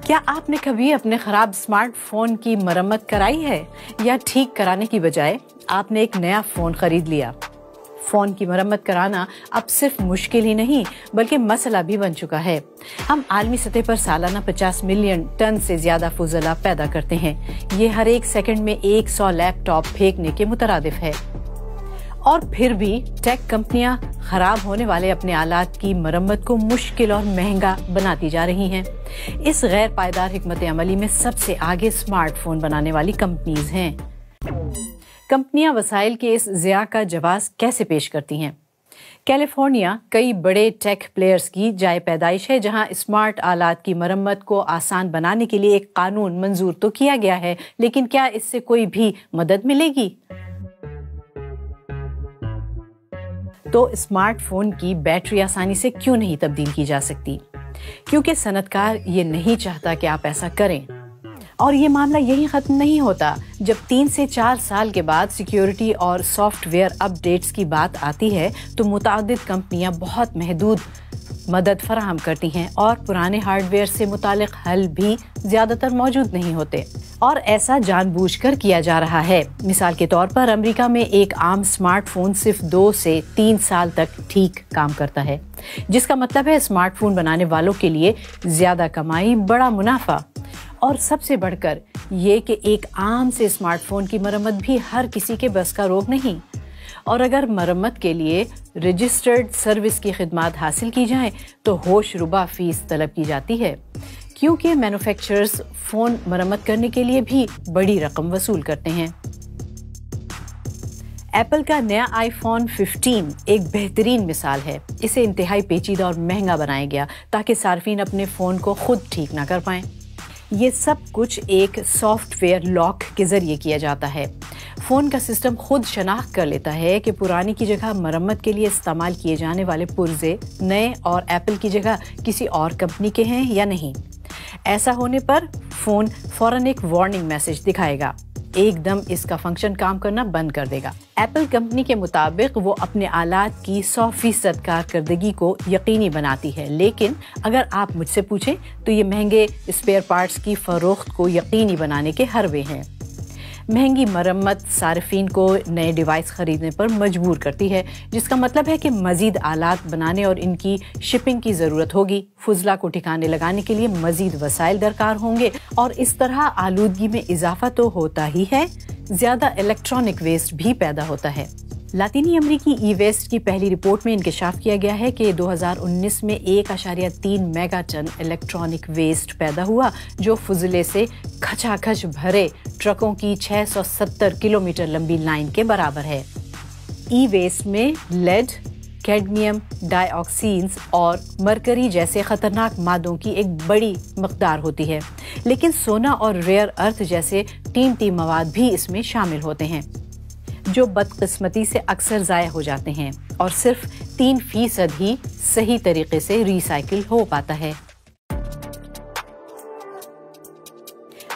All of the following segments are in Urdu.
کیا آپ نے کبھی اپنے خراب اسمارٹ فون کی مرمت کرائی ہے یا ٹھیک کرانے کی بجائے آپ نے ایک نیا فون خرید لیا؟ فون کی مرمت کرانا اب صرف مشکل ہی نہیں بلکہ مسئلہ بھی بن چکا ہے۔ ہم عالمی سطح پر سالانہ 50 ملین ٹن سے زیادہ فضلہ پیدا کرتے ہیں۔ یہ ہر ایک سیکنڈ میں 100 لیپ ٹاپ پھینکنے کے مترادف ہے۔ اور پھر بھی ٹیک کمپنیاں خراب ہونے والے اپنے آلات کی مرمت کو مشکل اور مہنگا بناتی جا رہی ہیں۔ اس غیر پائیدار حکمت عملی میں سب سے آگے اسمارٹ فون بنانے والی کمپنیز ہیں۔ کمپنیاں وسائل کے اس ضیاع کا جواز کیسے پیش کرتی ہیں؟ کیلیفورنیا کئی بڑے ٹیک پلیئرز کی جائے پیدائش ہے، جہاں اسمارٹ آلات کی مرمت کو آسان بنانے کے لیے ایک قانون منظور تو کیا گیا ہے، لیکن کیا اس سے کوئی بھی مدد ملے گی؟ تو اسمارٹ فون کی بیٹری آسانی سے کیوں نہیں تبدیل کی جا سکتی؟ کیونکہ صنعت کار یہ نہیں چاہتا کہ آپ ایسا کریں۔ اور یہ معاملہ یہی ختم نہیں ہوتا۔ جب 3 سے 4 سال کے بعد سیکیورٹی اور سافٹ ویئر اپ ڈیٹس کی بات آتی ہے تو متعدد کمپنیاں بہت محدود مدد فراہم کرتی ہیں اور پرانے ہارڈ ویئر سے متعلق حل بھی زیادہ تر موجود نہیں ہوتے، اور ایسا جان بوجھ کر کیا جا رہا ہے۔ مثال کے طور پر امریکہ میں ایک عام اسمارٹ فون صرف 2 سے 3 سال تک ٹھیک کام کرتا ہے، جس کا مطلب ہے اسمارٹ فون بنانے والوں کے لیے زیادہ کمائی، بڑا منافع، اور سب سے بڑھ کر یہ کہ ایک عام سے اسمارٹ فون کی مرمت بھی ہر کسی کے بس کا روگ نہیں۔ اور اگر مرمت کے لیے رجسٹرڈ سروس کی خدمات حاصل کی جائیں تو ہوش ربا فیس طلب کی جاتی ہے، کیونکہ مینوفیکچررز فون مرمت کرنے کے لیے بھی بڑی رقم وصول کرتے ہیں۔ ایپل کا نیا آئی فون 15 ایک بہترین مثال ہے۔ اسے انتہائی پیچیدہ اور مہنگا بنایا گیا تاکہ صارفین اپنے فون کو خود ٹھیک نہ کر پائیں۔ یہ سب کچھ ایک سافٹ ویئر لاک کے ذریعے کیا جاتا ہے۔ فون کا سسٹم خود شناخت کر لیتا ہے کہ پرانی کی جگہ مرمت کے لیے استعمال کیے جانے والے پرزے نئے اور ایپل کی جگہ کسی اور کمپنی کے ہیں یا نہیں۔ ایسا ہونے پر فون فوراً ایک وارننگ میسج دکھائے گا، ایک دم اس کا فنکشن کام کرنا بند کر دے گا۔ ایپل کمپنی کے مطابق وہ اپنے آلات کی 100% کارکردگی کو یقینی بناتی ہے، لیکن اگر آپ مجھ سے پوچھیں تو یہ مہنگے اسپیئر پارٹس کی فروخت کو یقینی بنانے کے حربے ہیں۔ مہنگی مرمت صارفین کو نئے ڈیوائس خریدنے پر مجبور کرتی ہے، جس کا مطلب ہے کہ مزید آلات بنانے اور ان کی شپنگ کی ضرورت ہوگی۔ فضلہ کو ٹھکانے لگانے کے لیے مزید وسائل درکار ہوں گے، اور اس طرح آلودگی میں اضافہ تو ہوتا ہی ہے، زیادہ الیکٹرانک ویسٹ بھی پیدا ہوتا ہے۔ لاطینی امریکی ای ویسٹ کی پہلی رپورٹ میں انکشاف کیا گیا ہے کہ 2019 میں 1.3 میگا ٹن الیکٹرانک ویسٹ پیدا ہوا، جو فضلے سے کھچا کھچ بھرے ٹرکوں کی 670 کلومیٹر لمبی لائن کے برابر ہے۔ ای ویسٹ میں لیڈ، کیڈمیم، ڈائی آکسینز اور مرکری جیسے خطرناک مادوں کی ایک بڑی مقدار ہوتی ہے، لیکن سونا اور ریئر ارتھ جیسے قیمتی مواد بھی اس میں شامل ہوتے ہیں، جو بدقسمتی سے اکثر ضائع ہو جاتے ہیں، اور صرف 3% ہی صحیح طریقے سے ری سائیکل ہو پاتا ہے۔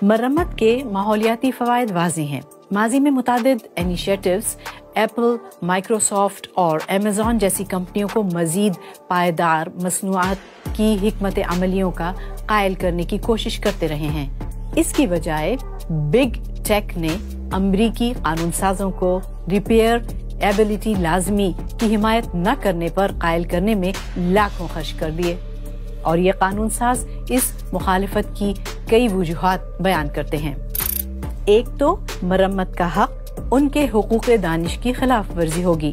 مرمت کے ماحولیاتی فوائد واضح ہیں۔ ماضی میں متعدد انیشیٹوز ایپل، مائکروسافٹ اور ایمیزون جیسی کمپنیوں کو مزید پائیدار مصنوعات کی حکمت عملیوں کا قائل کرنے کی کوشش کرتے رہے ہیں۔ اس کی بجائے بگ ٹیک نے امریکی قانون سازوں کو ریپیئر ایبلٹی لازمی کی حمایت نہ کرنے پر قائل کرنے میں لاکھوں خرچ کر دیے، اور یہ قانون ساز اس مخالفت کی کئی وجوہات بیان کرتے ہیں۔ ایک تو مرمت کا حق ان کے حقوق دانش کی خلاف ورزی ہوگی۔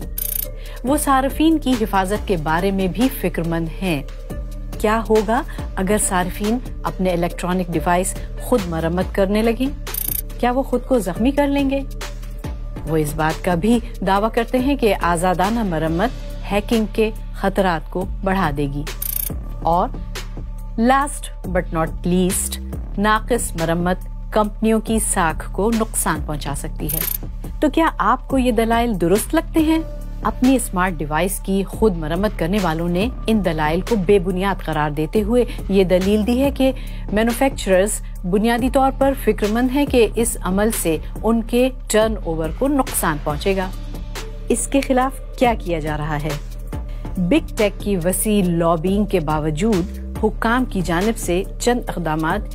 وہ صارفین کی حفاظت کے بارے میں بھی فکر مند ہیں۔ کیا ہوگا اگر صارفین اپنے الیکٹرانک ڈیوائس خود مرمت کرنے لگیں؟ کیا وہ خود کو زخمی کر لیں گے؟ وہ اس بات کا بھی دعویٰ کرتے ہیں کہ آزادانہ مرمت ہیکنگ کے خطرات کو بڑھا دے گی، اور لاسٹ بٹ ناٹ لیسٹ، ناقص مرمت کمپنیوں کی ساکھ کو نقصان پہنچا سکتی ہے۔ تو کیا آپ کو یہ دلائل درست لگتے ہیں؟ اپنی اسمارٹ ڈیوائس کی خود مرمت کرنے والوں نے ان دلائل کو بے بنیاد قرار دیتے ہوئے یہ دلیل دی ہے کہ مینوفیکچررز بنیادی طور پر فکر مند ہیں کہ اس عمل سے ان کے ٹرن اوور کو نقصان پہنچے گا۔ اس کے خلاف کیا کیا جا رہا ہے؟ بگ ٹیک کی وسیع لابینگ کے باوجود حکام کی جانب سے چند اقدامات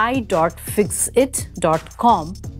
i.fixit.com